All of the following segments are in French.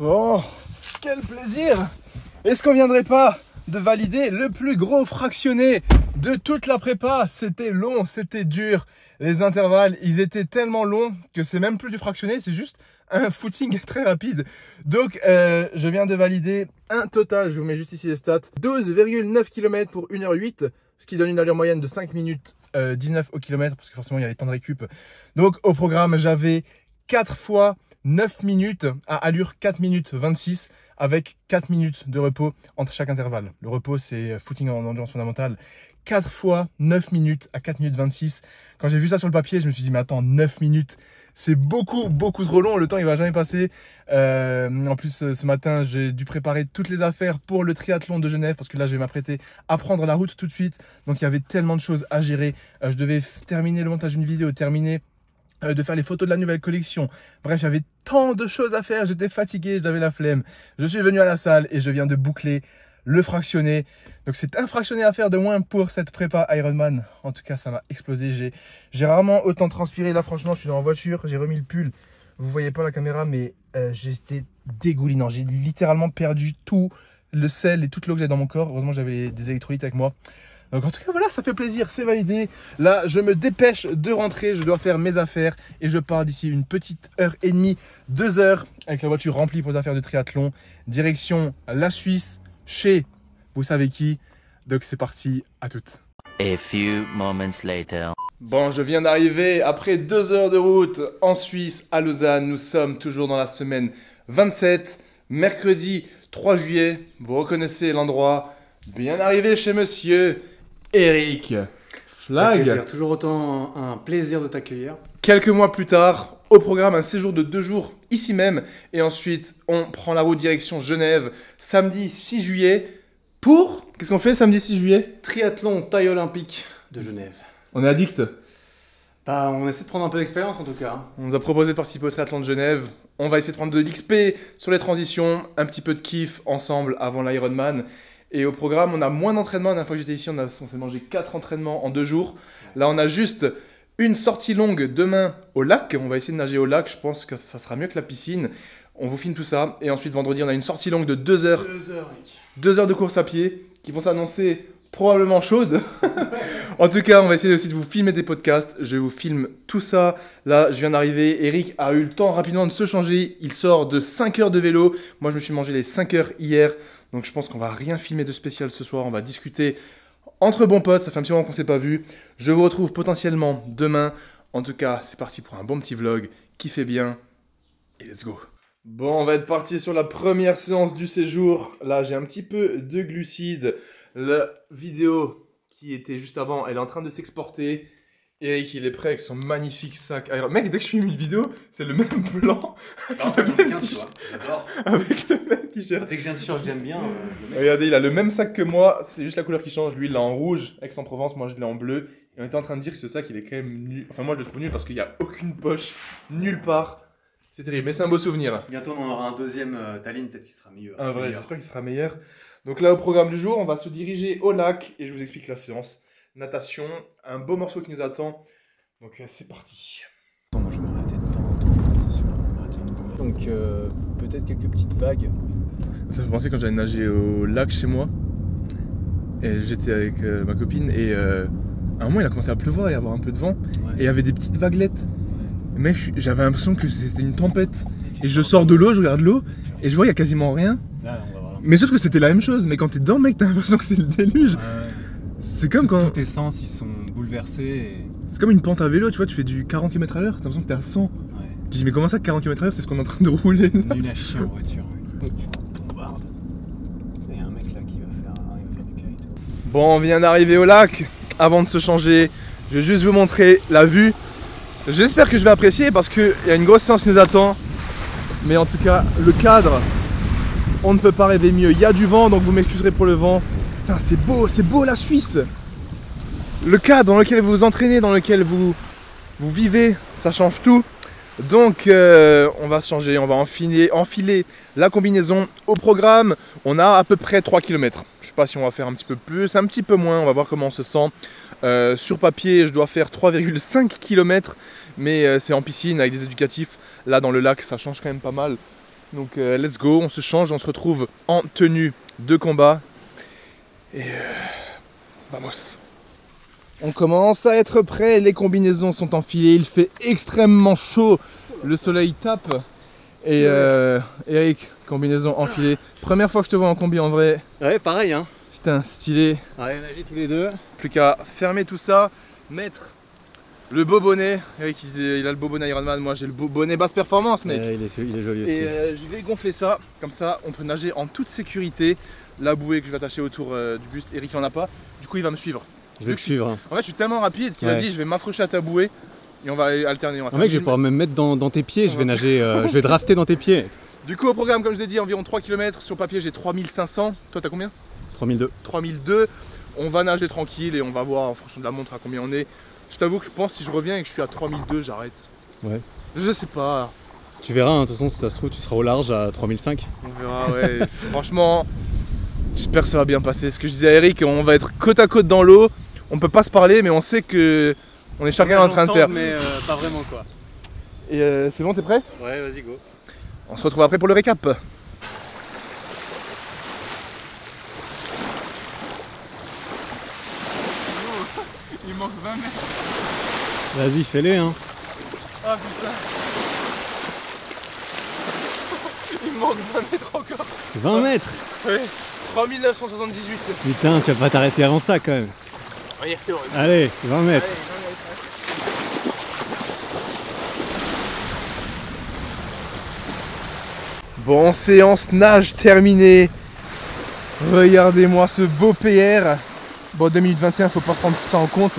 Oh, quel plaisir! Est-ce qu'on viendrait pas de valider le plus gros fractionné de toute la prépa? C'était long, c'était dur. Les intervalles, ils étaient tellement longs que c'est même plus du fractionné, c'est juste un footing très rapide. Donc, je viens de valider un total, je vous mets juste ici les stats, 12,9 km pour 1h08, ce qui donne une allure moyenne de 5 minutes 19 au kilomètre, parce que forcément, il y a les temps de récup. Donc, au programme, j'avais 4 fois 9 minutes à allure 4 minutes 26 avec 4 minutes de repos entre chaque intervalle. Le repos, c'est footing en endurance fondamentale. 4 fois 9 minutes à 4 minutes 26. Quand j'ai vu ça sur le papier, je me suis dit, mais attends, 9 minutes, c'est beaucoup trop long. Le temps, il va jamais passer. En plus, ce matin, j'ai dû préparer toutes les affaires pour le triathlon de Genève parce que là, je vais m'apprêter à prendre la route tout de suite. Donc, il y avait tellement de choses à gérer. Je devais terminer le montage d'une vidéo, de faire les photos de la nouvelle collection. Bref, il y avait tant de choses à faire, j'étais fatigué, j'avais la flemme. Je suis venu à la salle et je viens de boucler le fractionné. Donc c'est un fractionné à faire de moins pour cette prépa Ironman. En tout cas, ça m'a explosé. J'ai rarement autant transpiré. Là, franchement, je suis dans la voiture, j'ai remis le pull. Vous voyez pas la caméra, mais j'étais dégoulinant. J'ai littéralement perdu tout le sel et toute l'eau que j'ai dans mon corps. Heureusement, j'avais des électrolytes avec moi. Donc en tout cas voilà, ça fait plaisir, c'est validé. Là je me dépêche de rentrer, je dois faire mes affaires et je pars d'ici une petite heure et demie, 2 heures avec la voiture remplie pour les affaires de triathlon. Direction la Suisse, chez vous savez qui. Donc c'est parti, à toutes. A few moments later. Bon, je viens d'arriver après 2 heures de route en Suisse, à Lausanne. Nous sommes toujours dans la semaine 27, mercredi 3 juillet. Vous reconnaissez l'endroit. Bien arrivé chez monsieur Eric Flag. Toujours autant un plaisir de t'accueillir. Quelques mois plus tard, au programme, un séjour de 2 jours ici même. Et ensuite, on prend la route direction Genève, samedi 6 juillet. Pour... Qu'est-ce qu'on fait samedi 6 juillet? Triathlon taille olympique de Genève. On est addict. Bah, on essaie de prendre un peu d'expérience en tout cas. On nous a proposé de participer au triathlon de Genève. On va essayer de prendre de l'XP sur les transitions, un petit peu de kiff ensemble avant l'Ironman. Et au programme, on a moins d'entraînement. La dernière fois que j'étais ici, on s'est mangé 4 entraînements en 2 jours. Là, on a juste une sortie longue demain au lac. On va essayer de nager au lac. Je pense que ça sera mieux que la piscine. On vous filme tout ça. Et ensuite, vendredi, on a une sortie longue de 2 heures. 2 heures, Rick. 2 heures de course à pied qui vont s'annoncer probablement chaudes. En tout cas, on va essayer aussi de vous filmer des podcasts. Je vous filme tout ça. Là, je viens d'arriver. Eric a eu le temps rapidement de se changer. Il sort de 5 heures de vélo. Moi, je me suis mangé les 5 heures hier. Donc, je pense qu'on va rien filmer de spécial ce soir. On va discuter entre bons potes. Ça fait un petit moment qu'on ne s'est pas vu. Je vous retrouve potentiellement demain. En tout cas, c'est parti pour un bon petit vlog. Kiffez bien. Et let's go. Bon, on va être parti sur la première séance du séjour. Là, j'ai un petit peu de glucides. La vidéo qui était juste avant, elle est en train de s'exporter. Eric, il est prêt avec son magnifique sac. Alors, mec, dès que je filme une vidéo, c'est le même plan. Avec le même t-shirt. Dès que j'ai un t-shirt que j'aime bien. Regardez, il a le même sac que moi. C'est juste la couleur qui change. Lui, il l'a en rouge, Aix-en-Provence. Moi, je l'ai en bleu. Et on était en train de dire que ce sac, il est quand même nul. Enfin, moi, je le trouve nul parce qu'il n'y a aucune poche, nulle part. C'est terrible, mais c'est un beau souvenir. Bientôt, on en aura un deuxième Tallinn, peut-être qu'il sera mieux. Un vrai, j'espère qu'il sera meilleur. Donc là, au programme du jour, on va se diriger au lac et je vous explique la séance. Natation, un beau morceau qui nous attend. Donc c'est parti. Moi je vais m'arrêter de temps en temps, c'est sûr. M'arrêter une bouille. Donc peut-être quelques petites vagues. Ça me fait penser quand j'allais nager au lac chez moi. Et j'étais avec ma copine et à un moment il a commencé à pleuvoir et à avoir un peu de vent. Ouais. Et il y avait des petites vaguelettes. Et mec, j'avais l'impression que c'était une tempête. Et je sors de l'eau, je regarde l'eau et je vois il y a quasiment rien. Là, on va voir. Mais sauf que c'était la même chose. Mais quand t'es dedans, mec, t'as l'impression que c'est le déluge. C'est comme quand... Tous tes sens ils sont bouleversés et... C'est comme une pente à vélo, tu vois, tu fais du 40 km/h, t'as l'impression que t'es à 100. Ouais. Je dis mais comment ça 40 km/h, c'est ce qu'on est en train de rouler là. Nul à chier en voiture. Ouais. Tu bombardes. Il y a un mec là qui va faire du kite. Bon, on vient d'arriver au lac. Avant de se changer, je vais juste vous montrer la vue. J'espère que je vais apprécier parce qu'il y a une grosse séance qui nous attend. Mais en tout cas, le cadre, on ne peut pas rêver mieux. Il y a du vent, donc vous m'excuserez pour le vent. Putain, c'est beau la Suisse. Le cadre dans lequel vous vous entraînez, dans lequel vous vivez, ça change tout. Donc on va se changer, on va enfiler la combinaison. Au programme, on a à peu près 3 km. Je ne sais pas si on va faire un petit peu plus, un petit peu moins, on va voir comment on se sent. Sur papier, je dois faire 3,5 km, mais c'est en piscine avec des éducatifs. Là dans le lac, ça change quand même pas mal. Donc let's go, on se change, on se retrouve en tenue de combat. Et vamos. On commence à être prêt, les combinaisons sont enfilées, il fait extrêmement chaud, le soleil tape. Et Eric, combinaison enfilée. Première fois que je te vois en combi en vrai. Ouais, pareil, hein. Putain, stylé. Ouais, on agit tous les deux. Plus qu'à fermer tout ça, mettre le beau bonnet. Eric il a le beau bonnet Ironman, moi j'ai le beau bonnet basse performance mec. Il est joli aussi. Et je vais gonfler ça, comme ça on peut nager en toute sécurité. La bouée que je vais attacher autour du buste, Eric il en a pas, du coup il va me suivre. Je vais te suivre. Hein. En fait je suis tellement rapide qu'il a dit je vais m'accrocher à ta bouée et on va alterner. Mec, je vais pouvoir me mettre dans tes pieds, je vais nager, je vais drafter dans tes pieds. Du coup au programme comme je vous ai dit environ 3 km, sur papier j'ai 3500, toi t'as combien? 3002. 3002, on va nager tranquille et on va voir en fonction de la montre à combien on est. Je t'avoue que je pense si je reviens et que je suis à 3002 j'arrête. Ouais. Je sais pas. Tu verras, hein, de toute façon si ça se trouve tu seras au large à 3005. On verra, ouais. Franchement, j'espère que ça va bien passer. Ce que je disais à Eric, on va être côte à côte dans l'eau. On peut pas se parler, mais on sait que on est chacun en train de faire. Mais pas vraiment quoi. Et c'est bon, t'es prêt? Ouais, vas-y, go. On se retrouve après pour le récap. Il manque 20 mètres. Vas-y, fais-les, hein. Ah putain. Il manque 20 mètres encore. 20 mètres. Ouais. 3978. Putain, tu vas pas t'arrêter avant ça quand même. Ouais, Allez, 20 mètres. Bon, séance nage terminée. Regardez-moi ce beau PR. Bon, 2021, faut pas prendre ça en compte.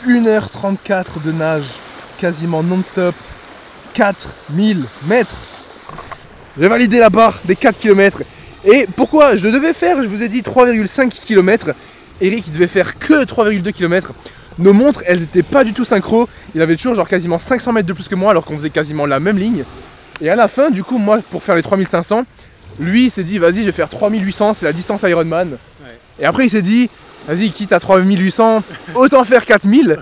1h34 de nage, quasiment non-stop. 4000 mètres. J'ai validé la barre des 4 km. Et pourquoi je devais faire, je vous ai dit 3,5 km. Eric, il devait faire que 3,2 km. Nos montres, elles étaient pas du tout synchro. Il avait toujours genre quasiment 500 mètres de plus que moi alors qu'on faisait quasiment la même ligne. Et à la fin, du coup, moi, pour faire les 3500, lui, il s'est dit, vas-y, je vais faire 3800, c'est la distance Ironman. Ouais. Et après, il s'est dit, vas-y, quitte à 3800, autant faire 4000.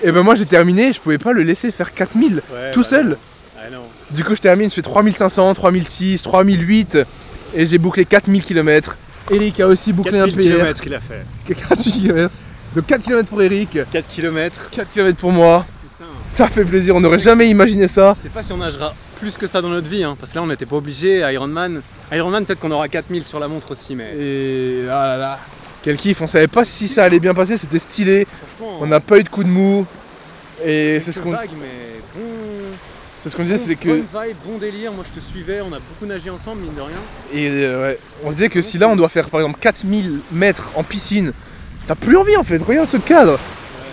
Et ben moi, j'ai terminé, je pouvais pas le laisser faire 4000 tout seul. Ah, non. Du coup, je termine, je fais 3500, 3006, 3008 et j'ai bouclé 4000 km. Eric a aussi bouclé un PR. 4000 km il a fait. 4000 km. Donc 4 km pour Eric. 4 km. 4 km pour moi. Putain. Ça fait plaisir, on n'aurait jamais imaginé ça. Je sais pas si on nagera plus que ça dans notre vie, hein, parce que là on n'était pas obligé. Ironman, peut-être qu'on aura 4000 sur la montre aussi, mais. Et ah là là. Quel kiff, on savait pas si ça allait bien passer, c'était stylé. On n'a pas eu de coup de mou. Et c'est ce qu'on. Vague, mais bon. C'est ce qu'on disait, c'est que. Bonne vibe, bon délire, moi je te suivais, on a beaucoup nagé ensemble, mine de rien. Et ouais, on se disait que si là on doit faire par exemple 4000 mètres en piscine, t'as plus envie en fait, regarde ce cadre. Ouais.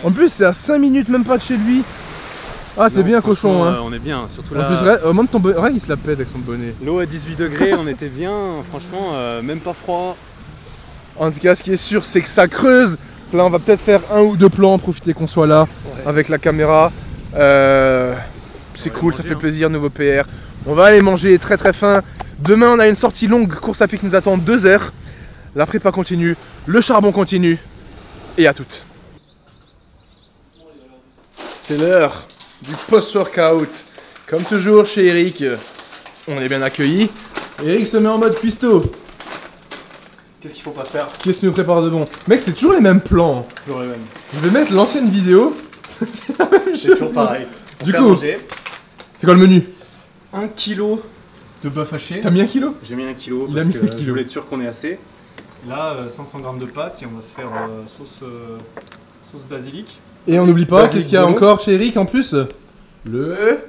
En plus c'est à 5 minutes même pas de chez lui. Ah t'es bien cochon hein. On est bien, surtout en là. Plus, au moins de ton bonnet, ouais, il se la pète avec son bonnet. L'eau à 18 degrés, on était bien, franchement, même pas froid. En tout cas ce qui est sûr c'est que ça creuse. Là on va peut-être faire 1 ou 2 plans, profiter qu'on soit là avec la caméra. C'est cool, ça fait plaisir, nouveau PR. On va aller manger très très fin. Demain on a une sortie longue, course à pied qui nous attend 2 heures. La prépa continue, le charbon continue. Et à toutes. C'est l'heure du post-workout. Comme toujours chez Eric, on est bien accueillis. Eric se met en mode cuistot. Qu'est-ce qu'il faut pas faire? Qu'est-ce qui nous prépare de bon? Mec, c'est toujours les mêmes plans. Toujours les mêmes. Je vais mettre l'ancienne vidéo. C'est la même chose. C'est toujours pareil. Du coup, c'est quoi le menu? 1 kg de bœuf haché. T'as mis 1 kg? J'ai mis 1 kg Il a parce mis que 1 kg. je voulais être sûr qu'on est assez. Là, 500 g de pâtes et on va se faire sauce basilic. Et on n'oublie pas, Basilic qu'est-ce qu'il y a bolo. encore chez Eric en plus? Le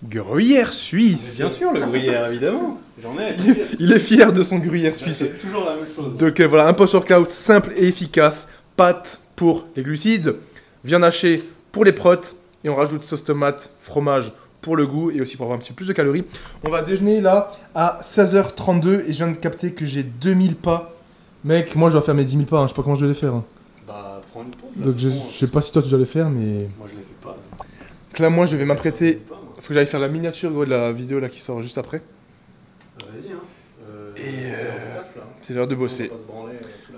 gruyère suisse. Bien sûr, le gruyère, évidemment. J'en ai. Il est fier de son gruyère suisse. C'est toujours la même chose. Donc voilà, un post-workout simple et efficace. Pâtes pour les glucides, viande hachée pour les protes, et on rajoute sauce tomate, fromage pour le goût et aussi pour avoir un petit peu plus de calories. On va déjeuner là à 16h32 et je viens de capter que j'ai 2000 pas. Mec, moi je dois faire mes 10 000 pas, hein. Je sais pas comment je dois les faire. Hein. Bah, prends une pause. Là, Donc je sais pas si toi tu dois les faire, mais... Moi, je les fais pas. Donc là, moi je vais m'apprêter. Faut que j'aille faire la miniature gros, de la vidéo là qui sort juste après. Vas-y, hein. Et c'est C'est l'heure de bosser.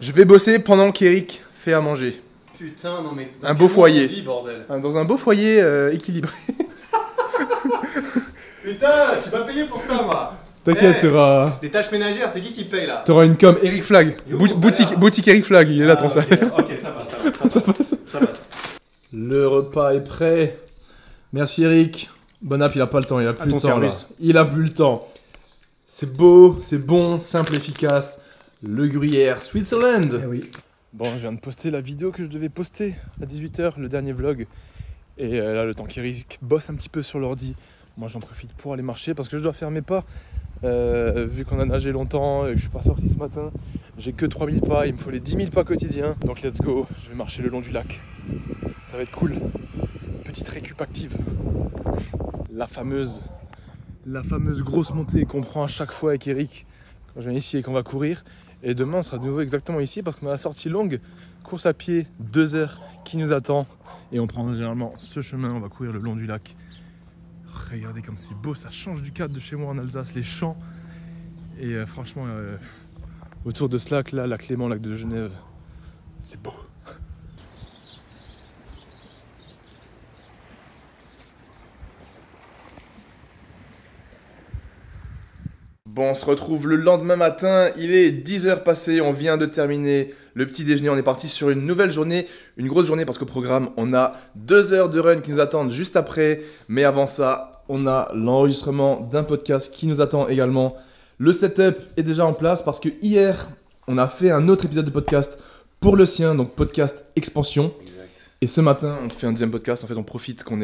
Je vais bosser pendant qu'Eric fait à manger. Putain, non mais. Un beau foyer. Vie, bordel. Dans un beau foyer équilibré. Putain, tu m'as payé pour ça, moi. T'inquiète, Eh, t'auras Les tâches ménagères, c'est qui paye là? une com. Eric Flag. Il est où mon salaire Boutique Eric Flag, il est là ton ok, salaire. ok, ça passe. Ça passe. Le repas est prêt. Merci Eric. Bon app, il a pas le temps, il a plus ton le temps là. service. Il a plus le temps. C'est beau, c'est bon, simple, efficace. Le gruyère Switzerland. Eh oui. Bon, je viens de poster la vidéo que je devais poster à 18 h, le dernier vlog. Et là, le temps qu'Eric bosse un petit peu sur l'ordi, moi j'en profite pour aller marcher parce que je dois faire mes pas. Vu qu'on a nagé longtemps et que je suis pas sorti ce matin, j'ai que 3000 pas, il me faut les 10 000 pas quotidiens. Donc let's go, je vais marcher le long du lac. Ça va être cool. Petite récup active. La fameuse grosse montée qu'on prend à chaque fois avec Eric quand je viens ici et qu'on va courir. Et demain on sera de nouveau exactement ici parce qu'on a la sortie longue, course à pied, 2 heures qui nous attend. Et on prend généralement ce chemin, on va courir le long du lac. Regardez comme c'est beau, ça change du cadre de chez moi en Alsace, les champs. Et franchement, autour de ce lac là, lac Léman, lac de Genève, c'est beau. Bon, on se retrouve le lendemain matin, il est 10 h passées, on vient de terminer le petit déjeuner, on est parti sur une nouvelle journée, une grosse journée parce qu'au programme, on a 2 heures de run qui nous attendent juste après, mais avant ça, on a l'enregistrement d'un podcast qui nous attend également. Le setup est déjà en place parce que hier, on a fait un autre épisode de podcast pour le sien, donc podcast expansion. Exact. Et ce matin, on fait un deuxième podcast, en fait on profite qu'on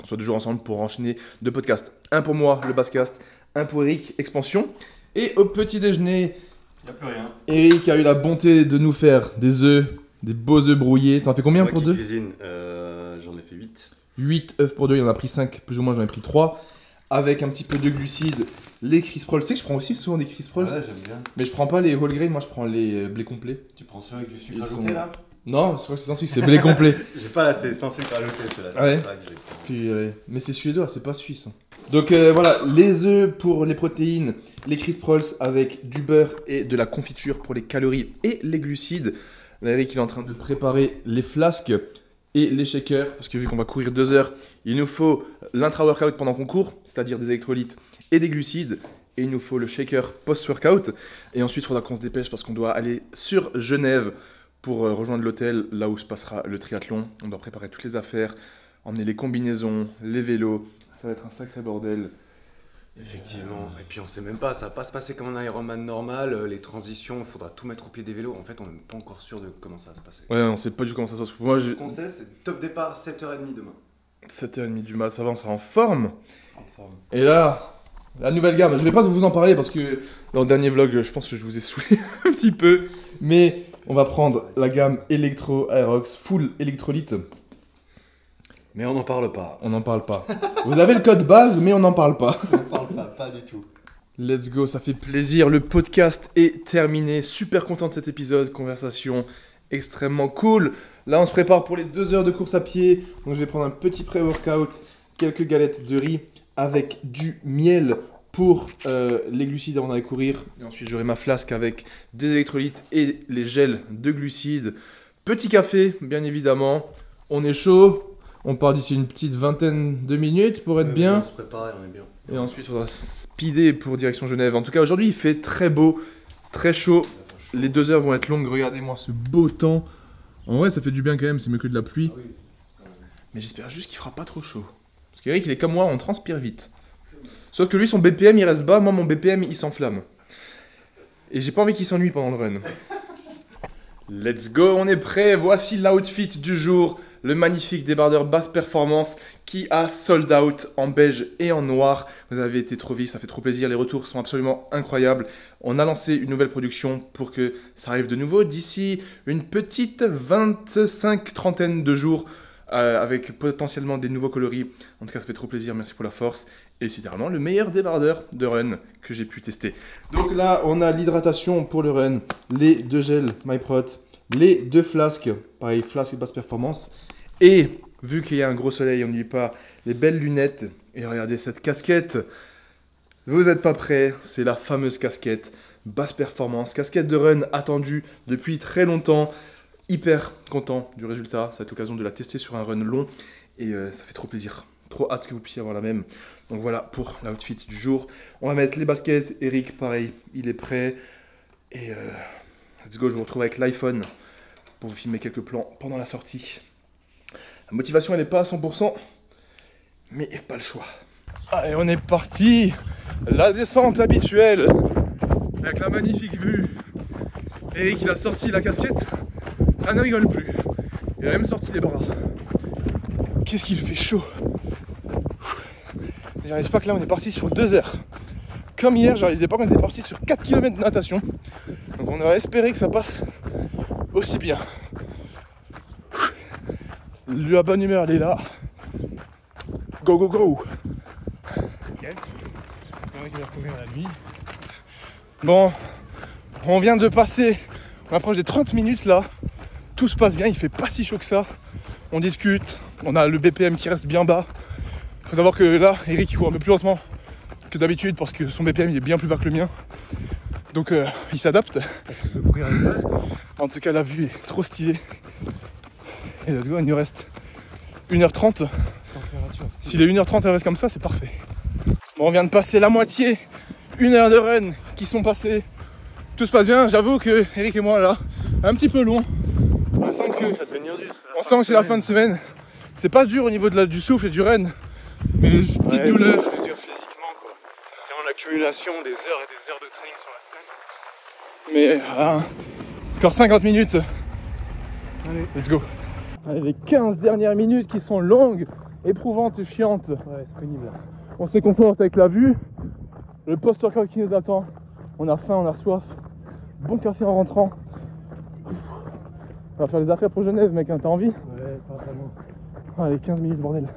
soit 2 jours ensemble pour enchaîner 2 podcasts. Un pour moi, le Basscast, un pour Eric, expansion. Et au petit déjeuner, Il n'y a plus rien. Eric a eu la bonté de nous faire des œufs, des beaux œufs brouillés. T'en fais combien pour 2? Cuisine, j'en ai fait 8. 8 œufs pour 2, il en a pris 5, plus ou moins j'en ai pris 3. Avec un petit peu de glucides, les Crisp Rolls. Tu sais que je prends aussi souvent des Crisp Rolls, Ouais, j'aime bien. mais je prends pas les whole grain, moi je prends les blés complets. Tu prends ceux avec du sucre Ils ajouté sont- là? Non, c'est sans sucre, c'est blé complet. J'ai pas là, c'est sans sucre ajouté ceux-là. Ah ouais. C'est ça que j'ai. Puis, mais c'est suédois, c'est pas suisse. Hein. Donc voilà, les œufs pour les protéines, les Crisp Rolls avec du beurre et de la confiture pour les calories et les glucides. Là, Eric il est en train de préparer les flasques et les shakers, parce que vu qu'on va courir 2 heures, il nous faut l'intra-workout pendant qu'on court, c'est-à-dire des électrolytes et des glucides. Et il nous faut le shaker post-workout. Et ensuite, il faudra qu'on se dépêche parce qu'on doit aller sur Genève pour rejoindre l'hôtel, là où se passera le triathlon. On doit préparer toutes les affaires, emmener les combinaisons, les vélos. Ça va être un sacré bordel. Effectivement. Et puis on sait même pas, ça va pas se passer comme un Ironman normal. Les transitions, il faudra tout mettre au pied des vélos. En fait, on n'est pas encore sûr de comment ça va se passer. Ouais, on sait pas du tout comment ça se passe. Moi, Ce qu'on sait, c'est top départ 7h30 demain. 7h30 du mat, ça va, on sera en forme. C'est en forme. Et là, la nouvelle gamme, je vais pas vous en parler parce que dans le dernier vlog, je pense que je vous ai saoulé un petit peu. Mais on va prendre la gamme Electro Aerox Full électrolyte. Mais on n'en parle pas. On n'en parle pas. Vous avez le code base, mais on n'en parle pas. On n'en parle pas du tout. Let's go, ça fait plaisir. Le podcast est terminé. Super content de cet épisode. Conversation extrêmement cool. Là, on se prépare pour les 2 heures de course à pied. Donc, je vais prendre un petit pré-workout, quelques galettes de riz avec du miel pour les glucides avant d'aller courir. Et ensuite, j'aurai ma flasque avec des électrolytes et les gels de glucides. Petit café, bien évidemment. On est chaud. On part d'ici une petite vingtaine de minutes pour être bien. On se prépare et on est bien. Et ensuite, il faudra speeder pour direction Genève. En tout cas, aujourd'hui, il fait très beau, très chaud. Les 2 heures vont être longues. Regardez-moi ce beau temps. En vrai, ça fait du bien quand même. C'est mieux que de la pluie. Mais j'espère juste qu'il fera pas trop chaud. Parce qu'Eric, il est comme moi, on transpire vite. Sauf que lui, son BPM, il reste bas. Moi, mon BPM, il s'enflamme. Et j'ai pas envie qu'il s'ennuie pendant le run. Let's go, on est prêt. Voici l'outfit du jour. Le magnifique débardeur basse performance qui a sold out en beige et en noir. Vous avez été trop vite, ça fait trop plaisir. Les retours sont absolument incroyables. On a lancé une nouvelle production pour que ça arrive de nouveau d'ici une petite 25-30 de jours avec potentiellement des nouveaux coloris. En tout cas, ça fait trop plaisir. Merci pour la force. Et c'est vraiment le meilleur débardeur de run que j'ai pu tester. Donc là, on a l'hydratation pour le run, les 2 gels MyProt, les 2 flasques, pareil, flasque et basse performance. Et vu qu'il y a un gros soleil, on n'oublie pas les belles lunettes. Et regardez cette casquette. Vous n'êtes pas prêts, c'est la fameuse casquette basse performance. Casquette de run attendue depuis très longtemps. Hyper content du résultat. Ça va être l'occasion de la tester sur un run long. Et ça fait trop plaisir. Trop hâte que vous puissiez avoir la même. Donc voilà pour l'outfit du jour. On va mettre les baskets. Eric, pareil, il est prêt. Et let's go, je vous retrouve avec l'iPhone pour vous filmer quelques plans pendant la sortie. La motivation, elle n'est pas à 100%, mais pas le choix. Allez, on est parti. La descente habituelle, avec la magnifique vue. Eric, il a sorti la casquette. Ça ne rigole plus. Il a même sorti les bras. Qu'est-ce qu'il fait chaud. Je réalise pas que là, on est parti sur 2 heures. Comme hier, je réalisais pas qu'on était parti sur 4 km de natation. Donc on va espérer que ça passe aussi bien. La bonne humeur, elle est là. Go, go, go. Bon, on vient de passer, on approche des 30 minutes là. Tout se passe bien, il fait pas si chaud que ça. On discute, on a le BPM qui reste bien bas. Faut savoir que là, Eric il court un peu plus lentement que d'habitude parce que son BPM il est bien plus bas que le mien. Donc il s'adapte. En tout cas, la vue est trop stylée. Et let's go, il nous reste 1h30. Si les 1h30 elles restent comme ça, c'est parfait. Bon, on vient de passer la moitié, 1 heure de run qui sont passées. Tout se passe bien, j'avoue que Eric et moi là, un petit peu long. On sent que c'est la fin de semaine. C'est pas dur au niveau du souffle et du run, mais les petites douleurs. C'est dur physiquement quoi. C'est vraiment l'accumulation des heures et des heures de training sur la semaine. Mais encore 50 minutes. Allez, let's go. Allez, les 15 dernières minutes qui sont longues, éprouvantes et chiantes. Ouais, c'est pénible là. On se réconforte avec la vue, le post-workout qui nous attend. On a faim, on a soif. Bon café en rentrant. On va faire les affaires pour Genève, mec, hein, t'as envie? Ouais, pas vraiment. Allez, 15 minutes, bordel.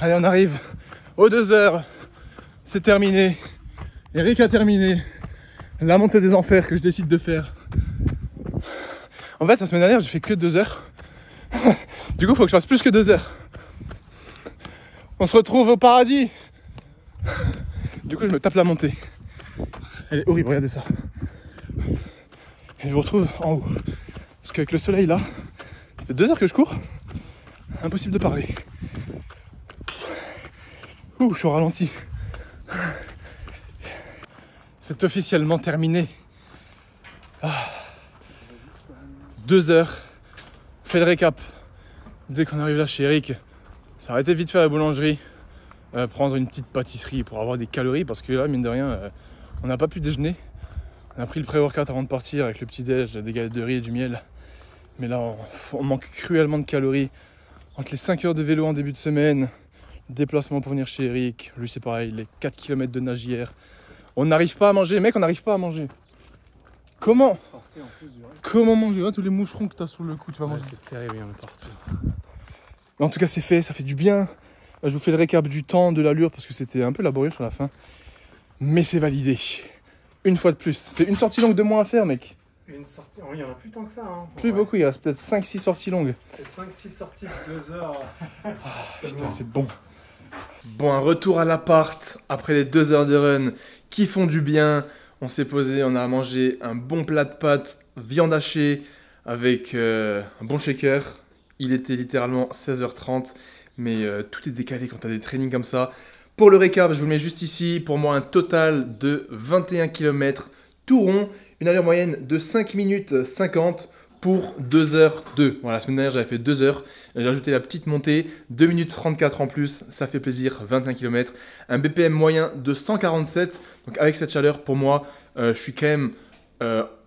Allez, on arrive aux 2 heures. C'est terminé. Eric a terminé la montée des enfers que je décide de faire. En fait, la semaine dernière, j'ai fait que 2 heures. Du coup, il faut que je fasse plus que 2 heures. On se retrouve au paradis. Du coup, je me tape la montée. Elle est horrible, regardez ça. Et je vous retrouve en haut. Parce qu'avec le soleil là, ça fait 2 heures que je cours. Impossible de parler. Ouh, je suis au ralenti. C'est officiellement terminé. 2 heures. Fais le récap. Dès qu'on arrive là chez Eric, ça aurait été vite fait à la boulangerie. Prendre une petite pâtisserie pour avoir des calories. Parce que là, mine de rien, on n'a pas pu déjeuner. On a pris le pré-workout avant de partir avec le petit déj, des galettes de riz et du miel. Mais là, on manque cruellement de calories. Entre les 5 heures de vélo en début de semaine, déplacement pour venir chez Eric, lui c'est pareil, les 4 km de nage hier. On n'arrive pas à manger, mec, on n'arrive pas à manger. Comment manger là, tous les moucherons que t'as sur le cou, tu vas manger. C'est terrible, il y en a partout. Mais en tout cas, c'est fait, ça fait du bien. Je vous fais le récap du temps, de l'allure, parce que c'était un peu laborieux sur la fin. Mais c'est validé. Une fois de plus. C'est une sortie longue de moins à faire, mec. Une sortie, il y en a plus tant que ça. Hein. Plus beaucoup, il reste peut-être 5-6 sorties longues. Peut-être 5-6 sorties de 2 heures. Putain, c'est bon. Bon, un retour à l'appart après les 2 heures de run qui font du bien. On s'est posé, on a mangé un bon plat de pâtes, viande hachée avec un bon shaker. Il était littéralement 16h30, mais tout est décalé quand tu as des trainings comme ça. Pour le récap, je vous le mets juste ici. Pour moi, un total de 21 km tout rond. Une allure moyenne de 5 minutes 50 pour 2h02. Voilà, la semaine dernière, j'avais fait 2 heures. J'ai ajouté la petite montée, 2 minutes 34 en plus. Ça fait plaisir, 21 km. Un BPM moyen de 147. Donc avec cette chaleur, pour moi, je suis quand même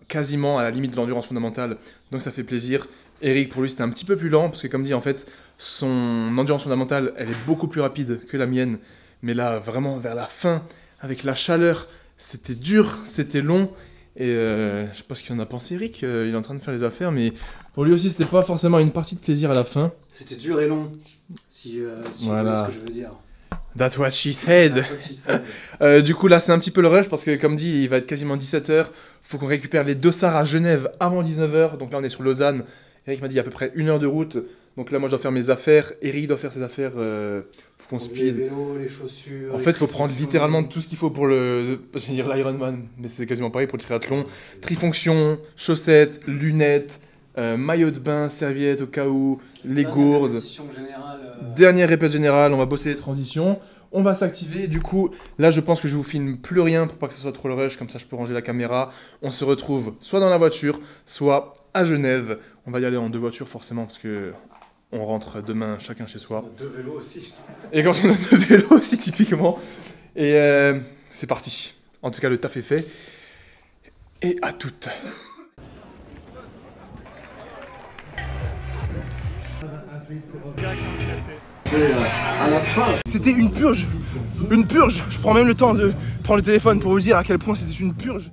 quasiment à la limite de l'endurance fondamentale. Donc ça fait plaisir. Eric, pour lui, c'était un petit peu plus lent. Parce que comme dit, en fait, son endurance fondamentale, elle est beaucoup plus rapide que la mienne. Mais là, vraiment, vers la fin, avec la chaleur, c'était dur, c'était long. Et je sais pas ce qu'il en a pensé, Eric. Il est en train de faire les affaires, mais pour lui aussi, c'était pas forcément une partie de plaisir à la fin. C'était dur et long, si voilà. vous voyez ce que je veux dire. That's what she said. Du coup, là, c'est un petit peu le rush parce que, comme dit, il va être quasiment 17h. Faut qu'on récupère les dossards à Genève avant 19h. Donc là, on est sur Lausanne. Eric m'a dit à peu près 1 heure de route. Donc là, moi, je dois faire mes affaires. Eric doit faire ses affaires. Faut qu'on speed. Les vélos, les chaussures. En fait, il faut prendre littéralement tout ce qu'il faut pour l'Ironman. Mais c'est quasiment pareil pour le triathlon. Trifonction, chaussettes, lunettes, maillot de bain, serviette au cas où, les gourdes. Répétition générale, Dernière répète générale, on va bosser les transitions. On va s'activer. Du coup, là, je pense que je vous filme plus rien pour pas que ce soit trop le rush. Comme ça, je peux ranger la caméra. On se retrouve soit dans la voiture, soit à Genève. On va y aller en 2 voitures forcément parce que on rentre demain chacun chez soi. on a 2 vélos aussi. Et quand on a 2 vélos aussi, typiquement. Et c'est parti. En tout cas, le taf est fait. Et à toutes. C'était une purge. Une purge. Je prends même le temps de prendre le téléphone pour vous dire à quel point c'était une purge.